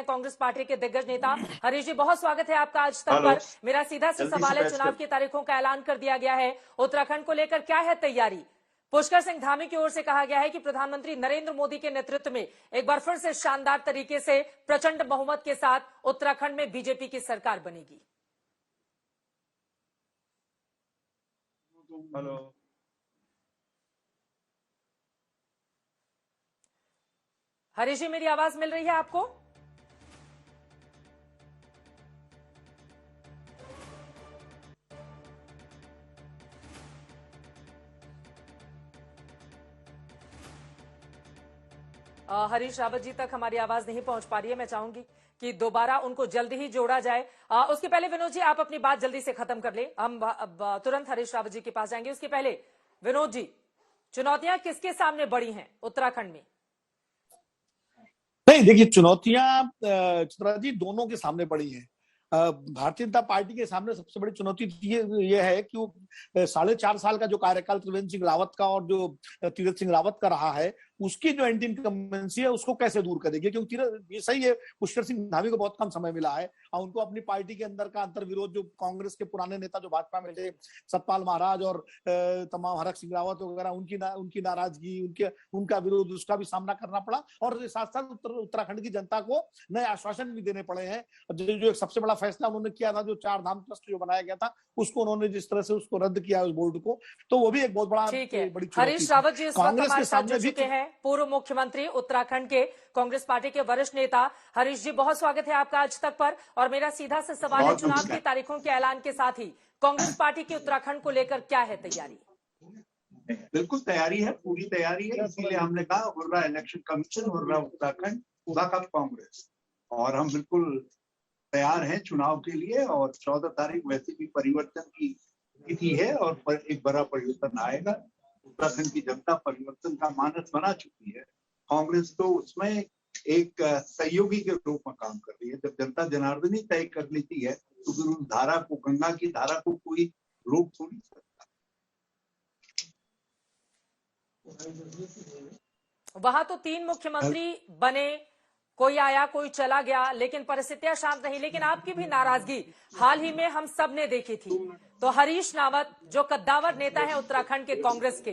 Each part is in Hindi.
कांग्रेस पार्टी के दिग्गज नेता। हरीश जी, बहुत स्वागत है आपका आज तक पर। मेरा सीधा सा सवाल है, चुनाव की तारीखों का ऐलान कर दिया गया है, उत्तराखंड को लेकर क्या है तैयारी? पुष्कर सिंह धामी की ओर से कहा गया है कि प्रधानमंत्री नरेंद्र मोदी के नेतृत्व में एक बार फिर से शानदार तरीके से प्रचंड बहुमत के साथ उत्तराखंड में बीजेपी की सरकार बनेगी। हेलो, हरीश जी, मेरी आवाज मिल रही है आपको? हरीश रावत जी तक हमारी आवाज नहीं पहुंच पा रही है। मैं चाहूंगी कि दोबारा उनको जल्दी ही जोड़ा जाए। उसके पहले विनोद जी, आप अपनी बात जल्दी से खत्म कर ले, हम तुरंत हरीश रावत जी के पास जाएंगे। उसके पहले विनोद जी, चुनौतियां किसके सामने बड़ी हैं उत्तराखंड में? नहीं, देखिए, चुनौतियां चित्रा जी दोनों के सामने बड़ी हैं। भारतीय जनता पार्टी के सामने सबसे बड़ी चुनौती ये है कि वो 4.5 साल का जो कार्यकाल त्रिवेंद्र सिंह रावत का और जो तीरथ सिंह रावत का रहा है, उसकी जो एंटी इनकम्बेंसी है उसको कैसे दूर करेगी। क्योंकि ये सही है, पुष्कर सिंह धामी को बहुत कम समय मिला है और उनको अपनी पार्टी के अंदर का अंतर विरोध, जो कांग्रेस के पुराने नेता जो भाजपा में थे, सतपाल महाराज और तमाम हरक सिंह रावत वगैरह, उनकी नाराजगी, उनका विरोध, उसका भी सामना करना पड़ा। और साथ साथ उत्तराखंड की जनता को नए आश्वासन भी देने पड़े हैं। जो एक सबसे बड़ा फैसला उन्होंने किया था, जो 4 धाम ट्रस्ट जो बनाया गया था, उसको उन्होंने जिस तरह से उसको रद्द किया उस बोर्ड को, तो वो भी एक बहुत बड़ा बड़ी हरीश रावत जी इस वक्त हमारे साथ जुड़ चुके हैं, पूर्व मुख्यमंत्री उत्तराखंड के, कांग्रेस पार्टी के वरिष्ठ नेता। हरीश जी, बहुत स्वागत है आपका आज तक पर। और मेरा सीधा सा सवाल है, चुनाव की तारीखों के ऐलान के साथ ही कांग्रेस पार्टी की उत्तराखंड को लेकर क्या है तैयारी? बिल्कुल तैयारी है, पूरी तैयारी है। इसीलिए हमने कहा हो रहा इलेक्शन कमीशन, हो रहा उत्तराखंड, वक्त कांग्रेस, और हम बिल्कुल तैयार हैं चुनाव के लिए। और 14 तारीख वैसे भी परिवर्तन की तिथि है और एक बड़ा परिवर्तन आएगा। उत्तराखंड की जनता परिवर्तन का मानस बना चुकी है। कांग्रेस तो उसमें एक सहयोगी के रूप में काम कर रही है। जब जनता जनार्दनी तय कर लेती है तो फिर उस धारा को, गंगा की धारा को कोई रोक थोड़ी सकता। वहां तो 3 मुख्यमंत्री बने, कोई आया कोई चला गया, लेकिन परिस्थितियां शांत रही। लेकिन आपकी भी नाराजगी हाल ही में हम सब ने देखी थी। तो हरीश रावत जो कद्दावर नेता है उत्तराखंड के कांग्रेस के,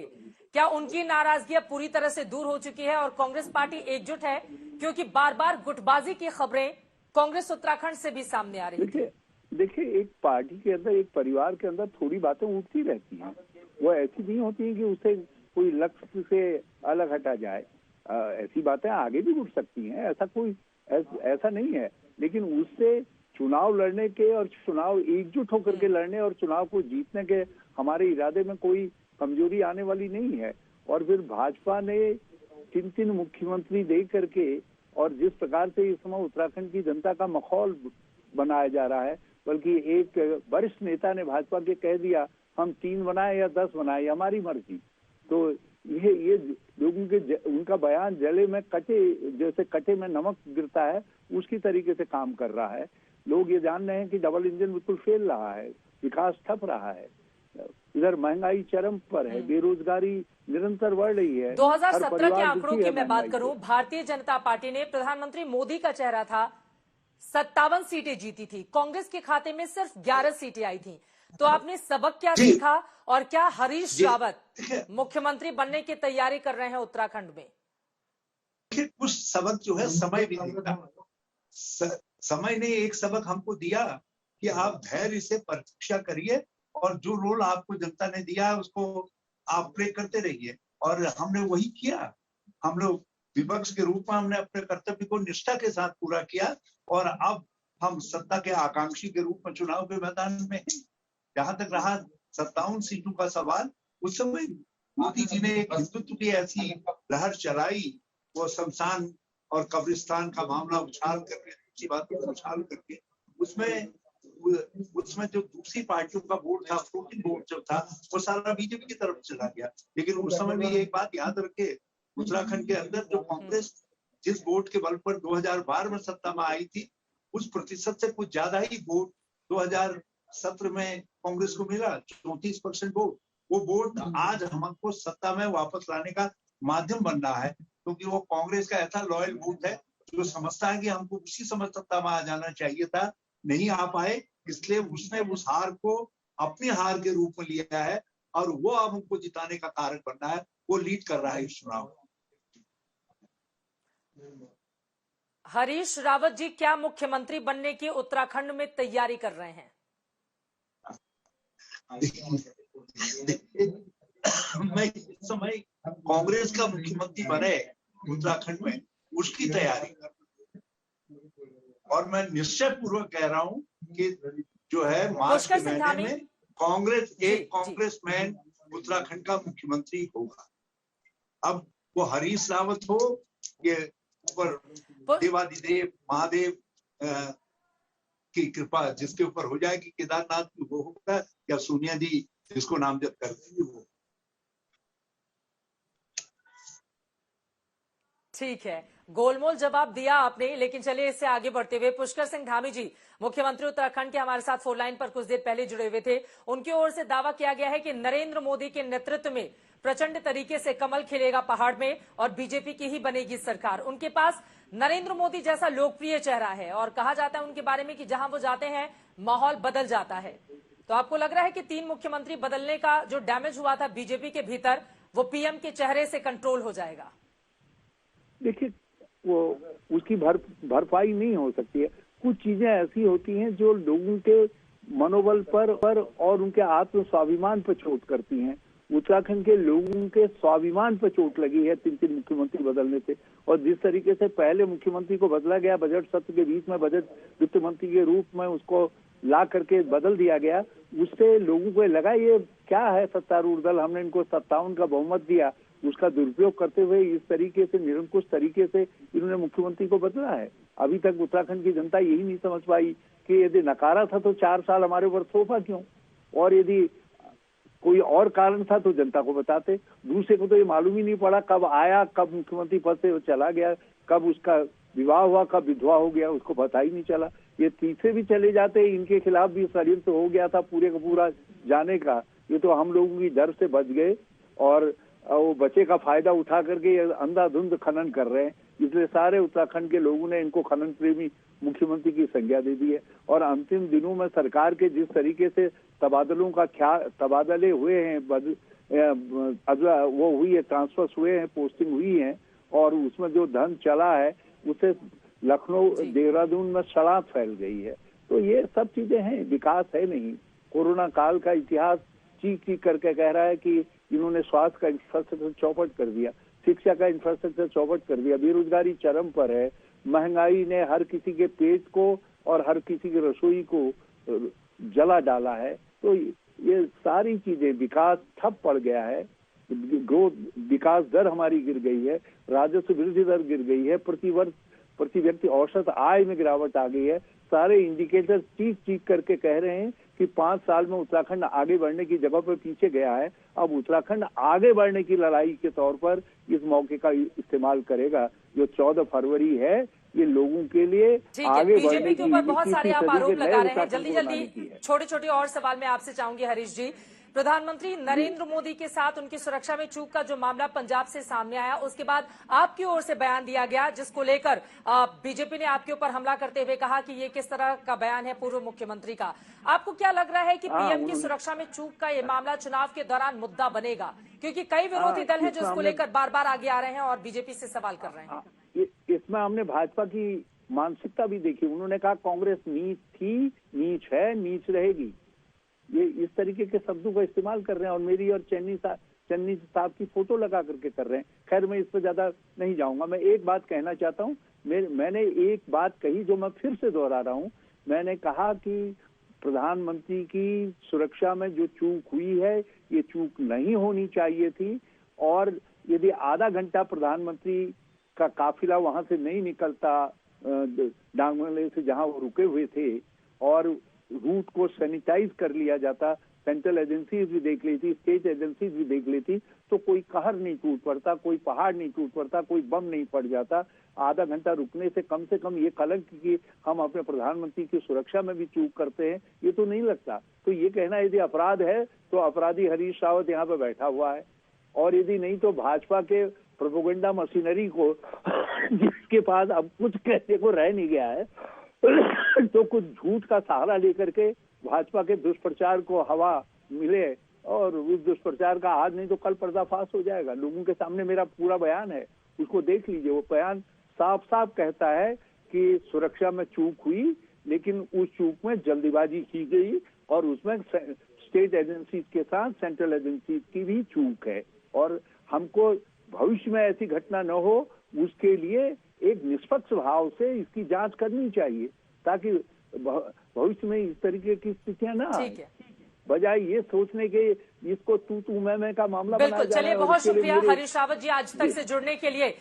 क्या उनकी नाराजगी अब पूरी तरह से दूर हो चुकी है और कांग्रेस पार्टी एकजुट है? क्योंकि बार बार गुटबाजी की खबरें कांग्रेस उत्तराखंड से भी सामने आ रही है। देखिए, एक पार्टी के अंदर, एक परिवार के अंदर थोड़ी बातें उठती रहती हैं। वो ऐसी नहीं होती है कि उसे कोई लक्ष्य से अलग हटा जाए। ऐसी बातें आगे भी उठ सकती हैं, ऐसा नहीं है। लेकिन उससे चुनाव लड़ने के और चुनाव एकजुट होकर के लड़ने और चुनाव को जीतने के हमारे इरादे में कोई कमजोरी आने वाली नहीं है। और फिर भाजपा ने 3 मुख्यमंत्री दे करके, और जिस प्रकार से इस समय उत्तराखंड की जनता का माहौल बनाया जा रहा है, बल्कि एक वरिष्ठ नेता ने भाजपा के कह दिया, हम 3 बनाए या 10 बनाए, हमारी मर्जी। तो ये लोगों के उनका बयान जले में कटे, जैसे कटे में नमक गिरता है, उसकी तरीके से काम कर रहा है। लोग ये जान रहे हैं कि डबल इंजन बिल्कुल फेल रहा है, विकास ठप रहा है, इधर महंगाई चरम पर है, बेरोजगारी निरंतर बढ़ रही है। 2017 के आंकड़ों की मैं बात करूं, भारतीय जनता पार्टी ने, प्रधानमंत्री मोदी का चेहरा था, 57 सीटें जीती थी। कांग्रेस के खाते में सिर्फ 11 सीटें आई थी। तो आपने सबक क्या सीखा और क्या हरीश रावत मुख्यमंत्री बनने की तैयारी कर रहे हैं उत्तराखंड में? कुछ सबक जो है समय भी देगा। समय ने एक सबक हमको दिया कि आप धैर्य से परीक्षा करिए और जो रोल आपको जनता ने दिया है उसको आप प्ले करते रहिए। और हमने वही किया। हम लोग विपक्ष के रूप में हमने अपने कर्तव्य को निष्ठा के साथ पूरा किया और अब हम सत्ता के आकांक्षी के रूप में चुनाव के मैदान में हैं। जहां तक रहा 57 सीटों का सवाल, उस समय मोदी जी ने एक हिंदुत्व की ऐसी लहर चलाई, वो शमशान और कब्रिस्तान का मामला उछाल करके, अच्छी बातों को उछाल करके, उसमें जो दूसरी पार्टियों का वोट था, 14 वोट जो था, वो सारा बीजेपी की तरफ चला गया। लेकिन उस समय भी एक बात याद रखे, उत्तराखंड के अंदर जो कांग्रेस जिस वोट के बल पर 2012 में सत्ता में आई थी, उस प्रतिशत से कुछ ज्यादा ही वोट 2017 में कांग्रेस को मिला, 34% वोट। वो वोट आज हमको सत्ता में वापस लाने का माध्यम बन रहा है, क्योंकि वो कांग्रेस का ऐसा लॉयल वोट है जो समझता है कि हमको उसी समय सत्ता में आ जाना चाहिए था, नहीं आ पाए, इसलिए उसने उस हार को अपनी हार के रूप में लिया है और वो अब हमको जिताने का कारण बनना है, वो लीड कर रहा है इस चुनाव। हरीश रावत जी क्या मुख्यमंत्री बनने की उत्तराखंड में तैयारी कर रहे हैं? मैं इस समय कांग्रेस का मुख्यमंत्री बने उत्तराखंड में, उसकी तैयारी कर रहा हूं और मैं निश्चय पूर्वक कह रहा हूं कि जो है मार्च के महीने में कांग्रेस एक कांग्रेसमैन उत्तराखंड का मुख्यमंत्री होगा। अब वो हरीश रावत हो, ये ऊपर देवादिदेव महादेव की कृपा जिसके ऊपर हो जाएगी, केदारनाथ की वो होगा या सोनिया जी जिसको नामजद कर देंगे वो। ठीक है, गोलमोल जवाब दिया आपने, लेकिन चलिए इससे आगे बढ़ते हुए पुष्कर सिंह धामी जी मुख्यमंत्री उत्तराखंड के हमारे साथ फोन लाइन पर कुछ देर पहले जुड़े हुए थे। उनकी ओर से दावा किया गया है कि नरेंद्र मोदी के नेतृत्व में प्रचंड तरीके से कमल खिलेगा पहाड़ में और बीजेपी की ही बनेगी सरकार। उनके पास नरेंद्र मोदी जैसा लोकप्रिय चेहरा है और कहा जाता है उनके बारे में कि जहां वो जाते हैं माहौल बदल जाता है। तो आपको लग रहा है कि 3 मुख्यमंत्री बदलने का जो डैमेज हुआ था बीजेपी के भीतर वो पीएम के चेहरे से कंट्रोल हो जाएगा? देखिए, वो उसकी भरपाई नहीं हो सकती है। कुछ चीजें ऐसी होती हैं जो लोगों के मनोबल पर और उनके आत्म स्वाभिमान पर चोट करती हैं। उत्तराखंड के लोगों के स्वाभिमान पर चोट लगी है 3 मुख्यमंत्री बदलने से। और जिस तरीके से पहले मुख्यमंत्री को बदला गया, बजट सत्र के बीच में बजट वित्त मंत्री के रूप में उसको ला करके बदल दिया गया, उससे लोगों को लगा ये क्या है सत्तारूढ़ दल, हमने इनको 57 का बहुमत दिया, उसका दुरुपयोग करते हुए इस तरीके से निरंकुश तरीके से इन्होंने मुख्यमंत्री को बदला है। अभी तक उत्तराखंड की जनता यही नहीं समझ पाई कि यदि नकारा था तो 4 साल हमारे ऊपर थोपा क्यों, और यदि कोई और कारण था तो जनता को बताते। दूसरे को तो ये मालूम ही नहीं पड़ा कब आया, कब मुख्यमंत्री पद से चला गया, कब उसका विवाह हुआ, कब विधवा हो गया, उसको पता ही नहीं चला। ये तीसरे भी चले जाते, इनके खिलाफ भी षड्यंत्र हो गया था पूरे का पूरा जाने का, ये तो हम लोगों की डर से बच गए और वो बचे का फायदा उठा करके अंधाधुंध खनन कर रहे हैं। इसलिए सारे उत्तराखंड के लोगों ने इनको खनन प्रेमी मुख्यमंत्री की संज्ञा दे दी है। और अंतिम दिनों में सरकार के जिस तरीके से तबादले हुए हैं, वो हुई है, ट्रांसफर हुए हैं, पोस्टिंग हुई है, और उसमें जो धन चला है उससे लखनऊ देहरादून में सड़ांत फैल गई है। तो ये सब चीजें हैं, विकास है नहीं। कोरोना काल का इतिहास चीख करके कह रहा है कि इन्होंने स्वास्थ्य का इंफ्रास्ट्रक्चर चौपट कर दिया, शिक्षा का इंफ्रास्ट्रक्चर चौपट कर दिया, बेरोजगारी चरम पर है, महंगाई ने हर किसी के पेट को और हर किसी की रसोई को जला डाला है। तो ये सारी चीजें, विकास ठप पड़ गया है, ग्रोथ विकास दर हमारी गिर गई है, राजस्व वृद्धि दर गिर गई है, प्रति व्यक्ति औसत आय में गिरावट आ गई है। सारे इंडिकेटर चीख करके कह रहे हैं कि 5 साल में उत्तराखंड आगे बढ़ने की जगह पर पीछे गया है। अब उत्तराखंड आगे बढ़ने की लड़ाई के तौर पर इस मौके का इस्तेमाल करेगा। जो 14 फरवरी है ये लोगों के लिए आगे बीजेपी के ऊपर बहुत सारे आप आरोप लगा रहे हैं। जल्दी छोटे और सवाल मैं आपसे चाहूंगी हरीश जी। प्रधानमंत्री नरेंद्र मोदी के साथ उनकी सुरक्षा में चूक का जो मामला पंजाब से सामने आया, उसके बाद आपकी ओर से बयान दिया गया जिसको लेकर बीजेपी ने आपके ऊपर हमला करते हुए कहा कि ये किस तरह का बयान है पूर्व मुख्यमंत्री का। आपको क्या लग रहा है कि पीएम की सुरक्षा में चूक का ये मामला चुनाव के दौरान मुद्दा बनेगा? क्योंकि कई विरोधी दल हैं जो इसको लेकर बार बार आगे आ रहे हैं और बीजेपी से सवाल कर रहे हैं। इसमें हमने भाजपा की मानसिकता भी देखी। उन्होंने कहा कांग्रेस नीच थी, नीच है, नीच रहेगी। ये इस तरीके के शब्दों का इस्तेमाल कर रहे हैं और मेरी और चन्नी साहब की फोटो लगा करके कर रहे हैं। खैर मैं इस पर ज्यादा नहीं जाऊंगा। मैं एक बात कहना चाहता हूँ, मैंने एक बात कही जो मैं फिर से दोहरा रहा हूँ। मैंने कहा कि प्रधानमंत्री की सुरक्षा में जो चूक हुई है ये चूक नहीं होनी चाहिए थी, और यदि आधा घंटा प्रधानमंत्री का काफिला वहां से नहीं निकलता डांगमले से जहां वो रुके हुए थे और रूट को सैनिटाइज कर लिया जाता, सेंट्रल एजेंसीज भी देख लेती, स्टेट एजेंसीज भी देख लेती, तो कोई कहर नहीं टूट पड़ता, कोई पहाड़ नहीं टूट पड़ता, कोई बम नहीं पड़ जाता। आधा घंटा रुकने से कम ये कलंक कि हम अपने प्रधानमंत्री की सुरक्षा में भी चूक करते हैं, ये तो नहीं लगता। तो ये कहना यदि अपराध है तो अपराधी हरीश रावत यहाँ पे बैठा हुआ है, और यदि नहीं तो भाजपा के प्रोपेगेंडा मशीनरी को जिसके पास अब कुछ कहने को रह नहीं गया है तो कुछ झूठ का सहारा लेकर के भाजपा के दुष्प्रचार को हवा मिले और उस दुष्प्रचार का आज नहीं तो कल पर्दाफाश हो जाएगा। लोगों के सामने मेरा पूरा बयान है, उसको देख लीजिए। वो बयान साफ साफ कहता है कि सुरक्षा में चूक हुई, लेकिन उस चूक में जल्दीबाजी की गई और उसमें स्टेट एजेंसीज के साथ सेंट्रल एजेंसीज की भी चूक है और हमको भविष्य में ऐसी घटना न हो उसके लिए एक निष्पक्ष भाव से इसकी जांच करनी चाहिए ताकि भविष्य में इस तरीके की स्थितियां ना आए, बजाय ये सोचने के इसको तू मैं का मामला बिल्कुल। चलिए, बहुत शुक्रिया हरीश रावत जी आज तक से जुड़ने के लिए।